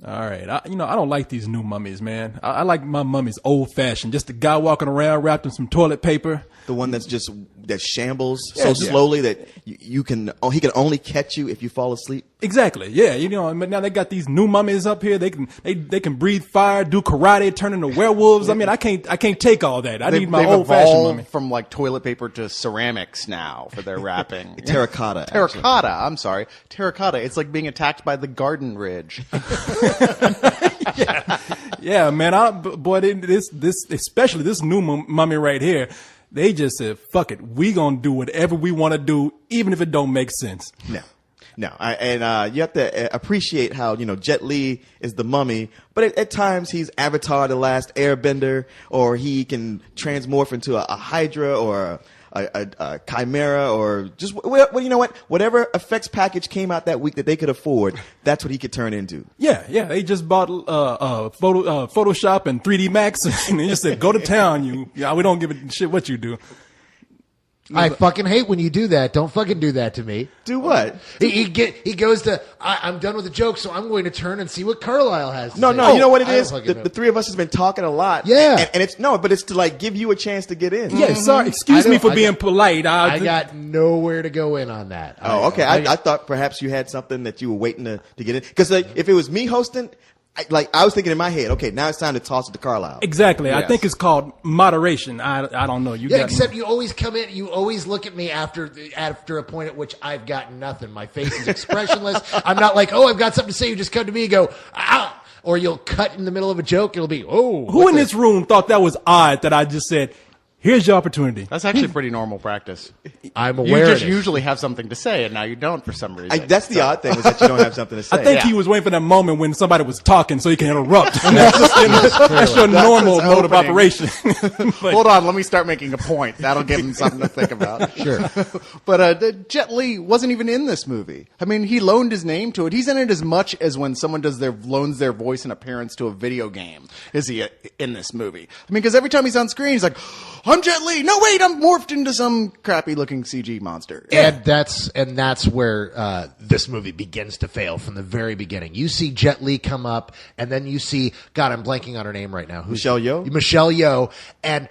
All right. I don't like these new mummies, man. I like my mummies old fashioned. Just a guy walking around wrapped in some toilet paper. The one that shambles so slowly that he can only catch you if you fall asleep. Exactly. Yeah. But now they got these new mummies up here. They can breathe fire, do karate, turn into werewolves. I mean, I can't take all that. I need my old fashioned mummy. From like toilet paper to ceramics now for their wrapping. Terracotta. Terracotta. I'm sorry. Terracotta. It's like being attacked by the garden ridge. Yeah, man. This especially this new mummy right here. They just said, "Fuck it, we gonna do whatever we want to do, even if it don't make sense." No. You have to appreciate how Jet Li is the mummy, but at times he's Avatar: The Last Airbender, or he can transmorph into a Hydra or a Chimera, or just whatever effects package came out that week that they could afford, that's what he could turn into. Yeah. They just bought Photoshop and 3D Max, and they just said, "Go to town, we don't give a shit what you do." I fucking hate when you do that. Don't fucking do that to me. Do what? He goes to, I'm done with the joke, so I'm going to turn and see what Carlisle has to say. No, you know what it is? The three of us has been talking a lot. Yeah. And it's to like give you a chance to get in. Yeah, sorry. Excuse me for being polite. I got nowhere to go in on that. Oh, okay. I thought perhaps you had something that you were waiting to get in. Because if it was me hosting, I was thinking in my head, okay, now it's time to toss it to Carlisle. Exactly. Yes. I think it's called moderation. I don't know. Except you always come in, you always look at me after a point at which I've got nothing. My face is expressionless. I'm not like, oh, I've got something to say. You just come to me and go, ah. Or you'll cut in the middle of a joke. It'll be, oh. Who in this room thought that was odd that I just said, here's your opportunity? That's actually pretty normal practice. I'm aware. You just usually have something to say, and now you don't for some reason. That's the odd thing, is that you don't have something to say. I think he was waiting for that moment when somebody was talking so he can interrupt. That's your normal mode of operation. Hold on, let me start making a point. That'll give him something to think about. Sure. But Jet Li wasn't even in this movie. I mean, he loaned his name to it. He's in it as much as when someone loans their voice and appearance to a video game. Is he in this movie? I mean, because every time he's on screen, he's like, I'm Jet Li. No, wait, I'm morphed into some crappy-looking CG monster. And that's where this movie begins to fail from the very beginning. You see Jet Li come up, and then you see, God, I'm blanking on her name right now. Michelle Yeoh? Michelle Yeoh, and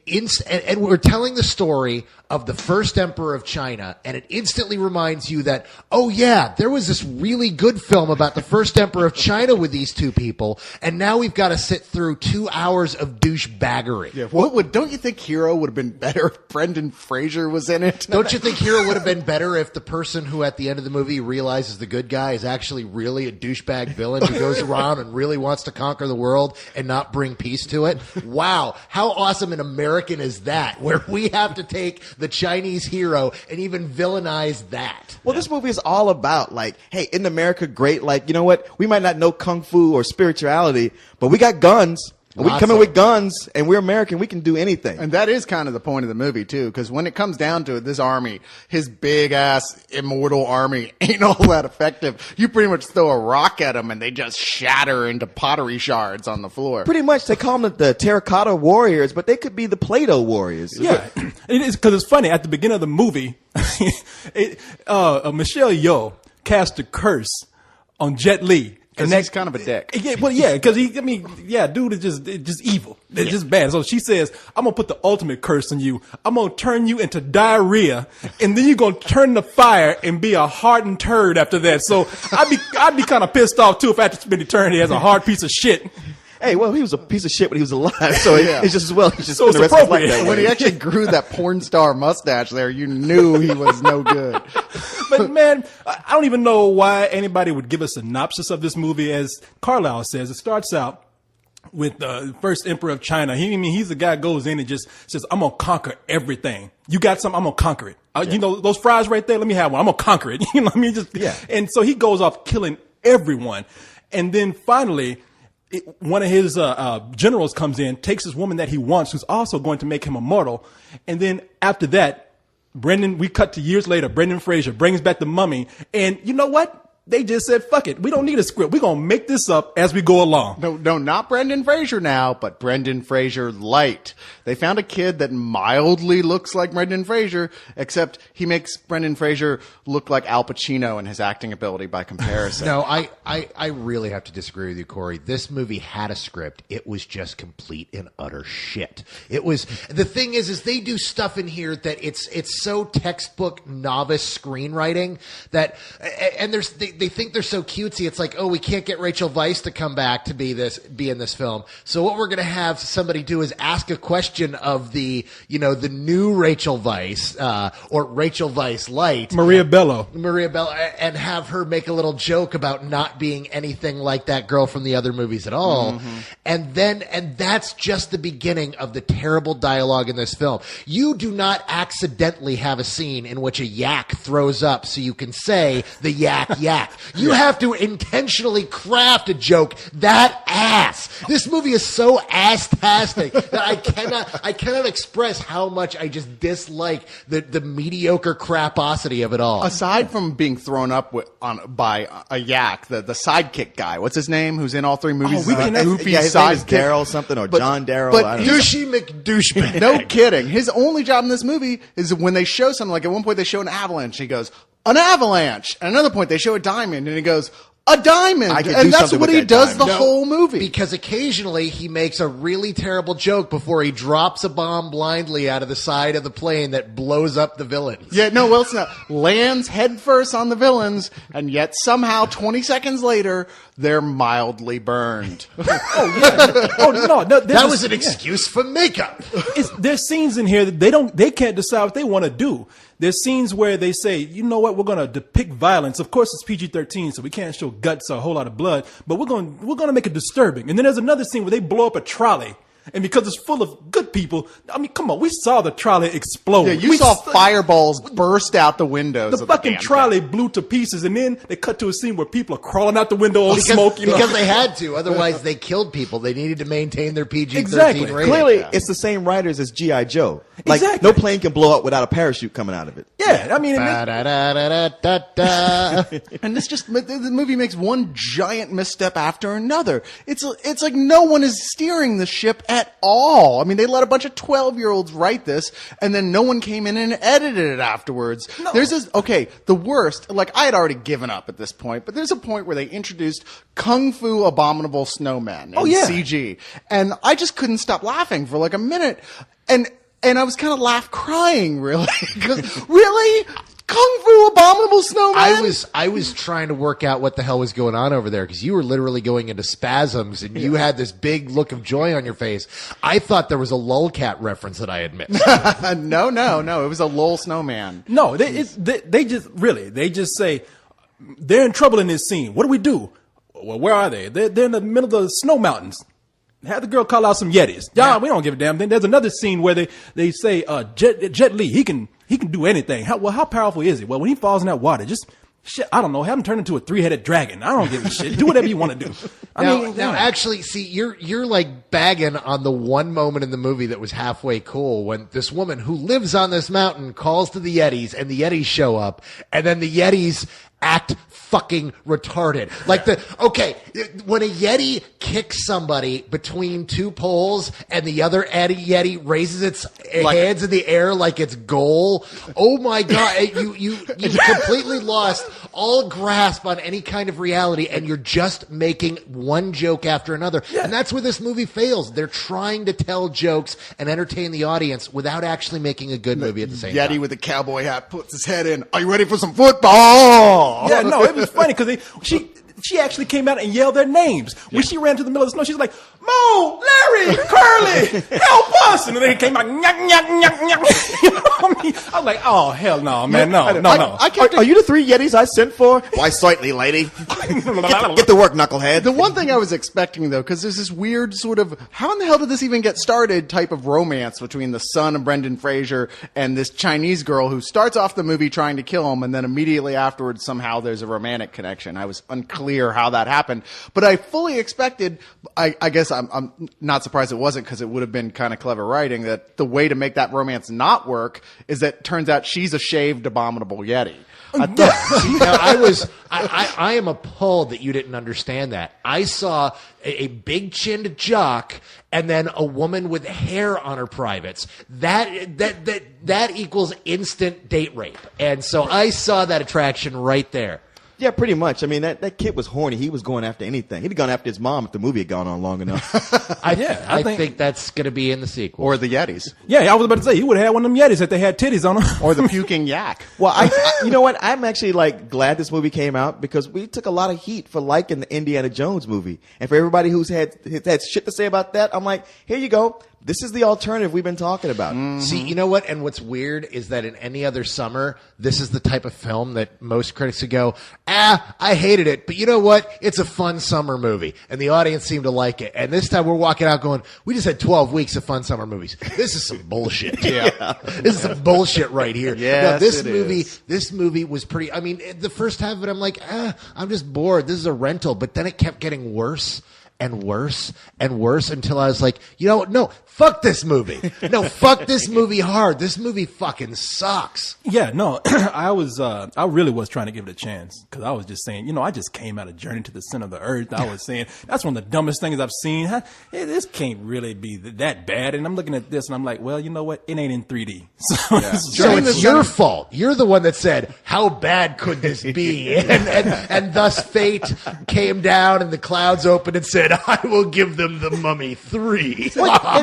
and we're telling the story of the first emperor of China, and it instantly reminds you that, oh yeah, there was this really good film about the first emperor of China with these two people, and now we've got to sit through 2 hours of douchebaggery. Yeah, don't you think Hero would have been better if Brendan Fraser was in it? Don't you think Hero would have been better if the person who at the end of the movie realizes the good guy is actually really a douchebag villain who goes around and really wants to conquer the world and not bring peace to it? Wow, how awesome and American is that, where we have to take the Chinese hero and even villainize that? Well, this movie is all about, like, hey, isn't America great? Like, you know what? We might not know kung fu or spirituality, but we got guns. We come in with guns, and we're American. We can do anything. And that is kind of the point of the movie, too, because when it comes down to it, this army, his big-ass immortal army, ain't all that effective. You pretty much throw a rock at them, and they just shatter into pottery shards on the floor. Pretty much. They call them the Terracotta Warriors, but they could be the Play-Doh Warriors. Yeah. It is, because it's funny. At the beginning of the movie, Michelle Yeoh cast a curse on Jet Li. Because he's kind of a dick. Yeah, because dude is just evil. It's just bad. So she says, I'm going to put the ultimate curse on you. I'm going to turn you into diarrhea, and then you're going to turn to fire and be a hardened turd after that. So I'd be kind of pissed off, too, if after spending eternity as a hard piece of shit. Hey, well, he was a piece of shit when he was alive, so it's just as well. He's just so the rest of his life that way. When he actually grew that porn star mustache there, you knew he was no good. But man, I don't even know why anybody would give a synopsis of this movie. As Carlisle says, it starts out with the first emperor of China. He's the guy who goes in and just says, I'm going to conquer everything. You got something? I'm going to conquer it. You know, those fries right there, let me have one. I'm going to conquer it. You know what I mean? And so he goes off killing everyone. And then finally, one of his generals comes in, takes this woman that he wants, who's also going to make him immortal. And then after that, we cut to years later, Brendan Fraser brings back the mummy. And you know what? They just said, fuck it. We don't need a script. We're going to make this up as we go along. No, not Brendan Fraser now, but Brendan Fraser light. They found a kid that mildly looks like Brendan Fraser, except he makes Brendan Fraser look like Al Pacino in his acting ability by comparison. No, I really have to disagree with you, Corey. This movie had a script. It was just complete and utter shit. It was, the thing is they do stuff in here that it's so textbook novice screenwriting that, and they think they're so cutesy. It's like, oh, we can't get Rachel Weisz to come back to be in this film. So what we're going to have somebody do is ask a question of the new Rachel Weisz, or Rachel Weisz light. Maria Bello, and have her make a little joke about not being anything like that girl from the other movies at all. Mm-hmm. And that's just the beginning of the terrible dialogue in this film. You do not accidentally have a scene in which a yak throws up so you can say the yak. You have to intentionally craft a joke that ass. This movie is so ass-tastic that I cannot express how much I just dislike the mediocre craposity of it all. Aside from being thrown up by a yak, the sidekick guy, what's his name? Who's in all three movies? His name is Daryl something or John Daryl. But Douchey McDouchebag. No kidding. His only job in this movie is when they show something. Like at one point they show an avalanche. He goes, an avalanche. At another point they show a diamond, and he goes, a diamond. And that's what he does the whole movie. Because occasionally he makes a really terrible joke before he drops a bomb blindly out of the side of the plane that blows up the villains. Yeah, no, well, it's not. Lands headfirst on the villains, and yet somehow 20 seconds later, they're mildly burned. That was an excuse for makeup. There's scenes in here that they can't decide what they want to do. There's scenes where they say, you know what, we're going to depict violence. Of course, it's PG-13, so we can't show guts or a whole lot of blood, but we're going to make it disturbing. And then there's another scene where they blow up a trolley. And because it's full of good people, I mean, come on, we saw the trolley explode. Yeah, you saw fireballs burst out the windows. The fucking trolley blew to pieces, and then they cut to a scene where people are crawling out the window all smoke. Because they had to, otherwise they killed people. They needed to maintain their PG-13 Exactly. rating. Clearly, it's the same writers as G.I. Joe. Like, Exactly. no plane can blow up without a parachute coming out of it. Yeah, I mean, and the movie makes one giant misstep after another. It's like no one is steering the ship at all. I mean, they let a bunch of 12-year-olds write this, and then no one came in and edited it afterwards. No. There's this, the worst, like I had already given up at this point, but there's a point where they introduced Kung Fu Abominable Snowmen in CG, and I just couldn't stop laughing for like a minute, and I was kind of crying, really. Really? Kung Fu Abominable Snowman? I was trying to work out what the hell was going on over there because you were literally going into spasms and you had this big look of joy on your face. I thought there was a Lolcat reference that I had missed. No. It was a lol snowman. No, they just say they're in trouble in this scene. What do we do? Well, where are they? They're in the middle of the snow mountains. Have the girl call out some Yetis. Yeah, we don't give a damn thing. There's another scene where they say Jet Li, he can do anything. How powerful is he? Well, when he falls in that water, just shit, I don't know, have him turn into a 3-headed dragon. I don't give a shit. Do whatever you want to do. Now, actually, see, you're like bagging on the one moment in the movie that was halfway cool when this woman who lives on this mountain calls to the Yetis and the Yetis show up and then the Yetis act fucking retarded. Like when a Yeti kicks somebody between two poles and the other Yeti raises its hands in the air like it's goal. Oh my God. You completely lost all grasp on any kind of reality and you're just making one joke after another. Yeah. And that's where this movie fails. They're trying to tell jokes and entertain the audience without actually making a good movie at the same time. Yeti with a cowboy hat puts his head in. Are you ready for some football? Yeah, no, it was funny because she actually came out and yelled their names. When she ran to the middle of the snow, she was like, Mo, Larry, Curly, help us. And then they came out, nyuk, nyuk, nyuk, nyuk. You know what I mean? I was like, oh, hell no, man, no. Are you the 3 Yetis I sent for? Why, certainly, lady. Get to work, knucklehead. The one thing I was expecting, though, because there's this weird sort of, how in the hell did this even get started type of romance between the son of Brendan Fraser and this Chinese girl who starts off the movie trying to kill him, and then immediately afterwards somehow there's a romantic connection. I was unclear how that happened. But I fully expected, I guess I'm not surprised it wasn't, because it would have been kind of clever writing that the way to make that romance not work is that it turns out she's a shaved, abominable Yeti. See, now, I am appalled that you didn't understand that. I saw a big-chinned jock and then a woman with hair on her privates. That equals instant date rape. And so I saw that attraction right there. Yeah, pretty much. I mean, that kid was horny. He was going after anything. He'd have gone after his mom if the movie had gone on long enough. I think that's going to be in the sequel. Or the Yetis. Yeah, I was about to say, he would have had one of them Yetis that they had titties on them. Or the puking yak. Well, you know what? I'm actually like glad this movie came out, because we took a lot of heat for liking the Indiana Jones movie. And for everybody who's had shit to say about that, I'm like, here you go. This is the alternative we've been talking about. Mm-hmm. See, you know what? And what's weird is that in any other summer, this is the type of film that most critics would go, I hated it, but you know what? It's a fun summer movie. And the audience seemed to like it. And this time we're walking out going, we just had 12 weeks of fun summer movies. This is some bullshit. Yeah. This is some bullshit right here. Yes, This movie was pretty, I mean, the first half of it, I'm like, I'm just bored. This is a rental. But then it kept getting worse and worse and worse until I was like, you know what? No, fuck this movie. No, fuck this movie hard. This movie fucking sucks. Yeah, no, I really was trying to give it a chance, because I was just saying, I just came out of Journey to the Center of the Earth. I was saying, that's one of the dumbest things I've seen. This can't really be that bad. And I'm looking at this and I'm like, well, you know what? It ain't in 3D. So, So it's your fault. You're the one that said, how bad could this be? And thus fate came down and the clouds opened and said, I will give them The Mummy 3.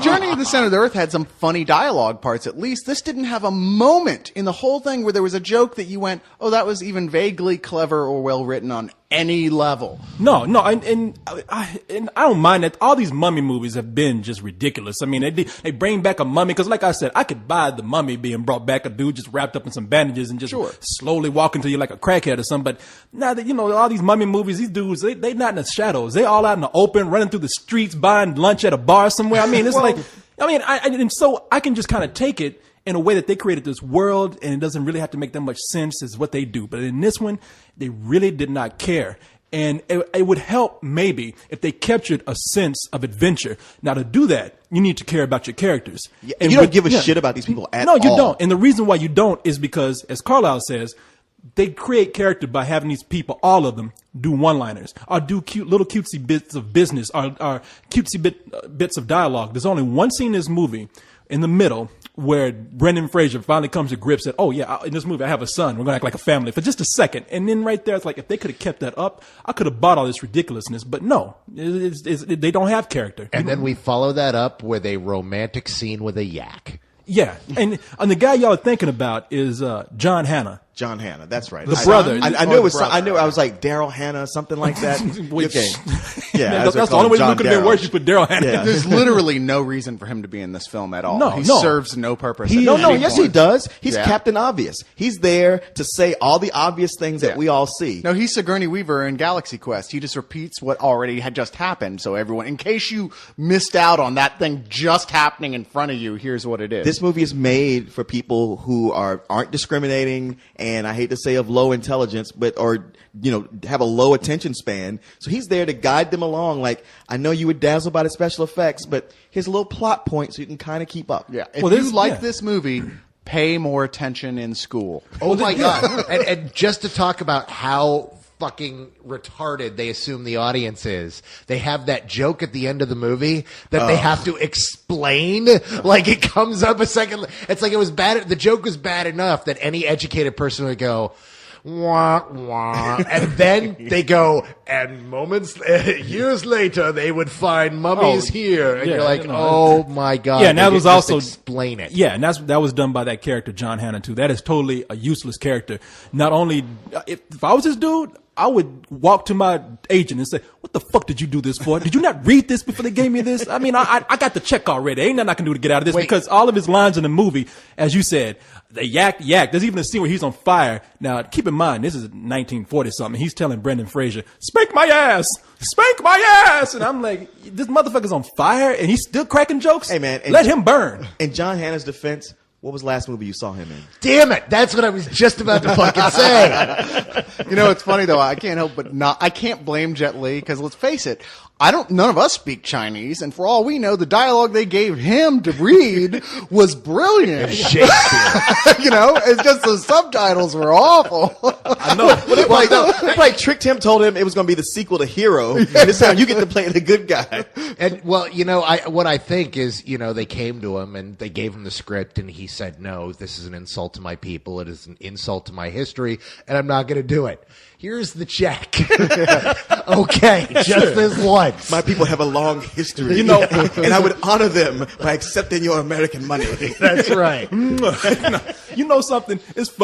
Journey to the Center of the Earth had some funny dialogue parts, at least. This didn't have a moment in the whole thing where there was a joke that you went, oh, that was even vaguely clever or well written on any level. No, and I don't mind that. All these mummy movies have been just ridiculous. I mean, they bring back a mummy, because like I said, I could buy the Mummy being brought back, a dude just wrapped up in some bandages and just slowly walking to you like a crackhead or something. But now that, all these mummy movies, these dudes, they not in the shadows. They all out in the open, running through the streets, buying lunch at a bar somewhere. I mean, it's and so I can just kind of take it in a way that they created this world, and it doesn't really have to make that much sense is what they do. But in this one, they really did not care. And it would help maybe if they captured a sense of adventure. Now, to do that, you need to care about your characters. Yeah, and you don't give a shit about these people at all. No, you don't. And the reason why you don't is because, as Carlisle says, they create character by having these people, all of them, do one-liners or do little cutesy bits of business or cutesy bits of dialogue. There's only one scene in this movie in the middle where Brendan Fraser finally comes to grips that, oh yeah, in this movie I have a son. We're going to act like a family for just a second. And then right there, it's like, if they could have kept that up, I could have bought all this ridiculousness. But no, they don't have character. And then we follow that up with a romantic scene with a yak. Yeah. And the guy y'all are thinking about is John Hannah. John Hannah, that's right. The brother. I knew it was. I knew. I was like Daryl Hannah, something like that. Okay. Yeah, that's the only way you could have been worse. You put Daryl Hannah. Yeah. There's literally no reason for him to be in this film at all. No, he no. serves no purpose. Yes, he does. He's Yeah. Captain Obvious. He's there to say all the obvious things that we all see. No, he's Sigourney Weaver in Galaxy Quest. He just repeats what already had just happened. So everyone, in case you missed out on that thing just happening in front of you, here's what it is. This movie is made for people who aren't discriminating, and I hate to say of low intelligence, but have a low attention span. So he's there to guide them along. Like, I know you were dazzled by the special effects, but here's a little plot point so you can kind of keep up. Yeah. If Well, you like this movie, pay more attention in school. Oh my God. And just to talk about how fucking retarded they assume the audience is, they have that joke at the end of the movie that they have to explain. Like, it comes up a second. It's like it was bad. The joke was bad enough that any educated person would go, wah, wah. And then they go, and years later, they would find mummies here. And yeah, you're like, you know. oh my God. Yeah, and that They was just also explain it. Yeah, and that was done by that character John Hannah too. That is totally a useless character. Not only if I was this dude, I would walk to my agent and say, "What the fuck did you do this for? Did you not read this before they gave me this? I mean, I got the check already. Ain't nothing I can do to get out of this." Wait. Because all of his lines in the movie, as you said, they yak. There's even a scene where he's on fire. Now, keep in mind, this is 1940 something. He's telling Brendan Fraser, "Spank my ass, spank my ass," and I'm like, this motherfucker's on fire and he's still cracking jokes. Hey, man, let him burn. In John Hannah's defense, what was the last movie you saw him in? Damn it! That's what I was just about to fucking say. You know, it's funny though. I can't help but I can't blame Jet Li because let's face it, none of us speak Chinese, and for all we know, the dialogue they gave him to read was brilliant. Shakespeare. You know, it's just the subtitles were awful. I know. They probably tricked him, told him it was going to be the sequel to Hero. And this time you get to play the good guy. And well, what I think is, they came to him and they gave him the script, and he said, "No, this is an insult to my people. It is an insult to my history, and I'm not going to do it. Here's the check." Okay, just this once. My people have a long history, and I would honor them by accepting your American money. That's right. You know something? It's funny.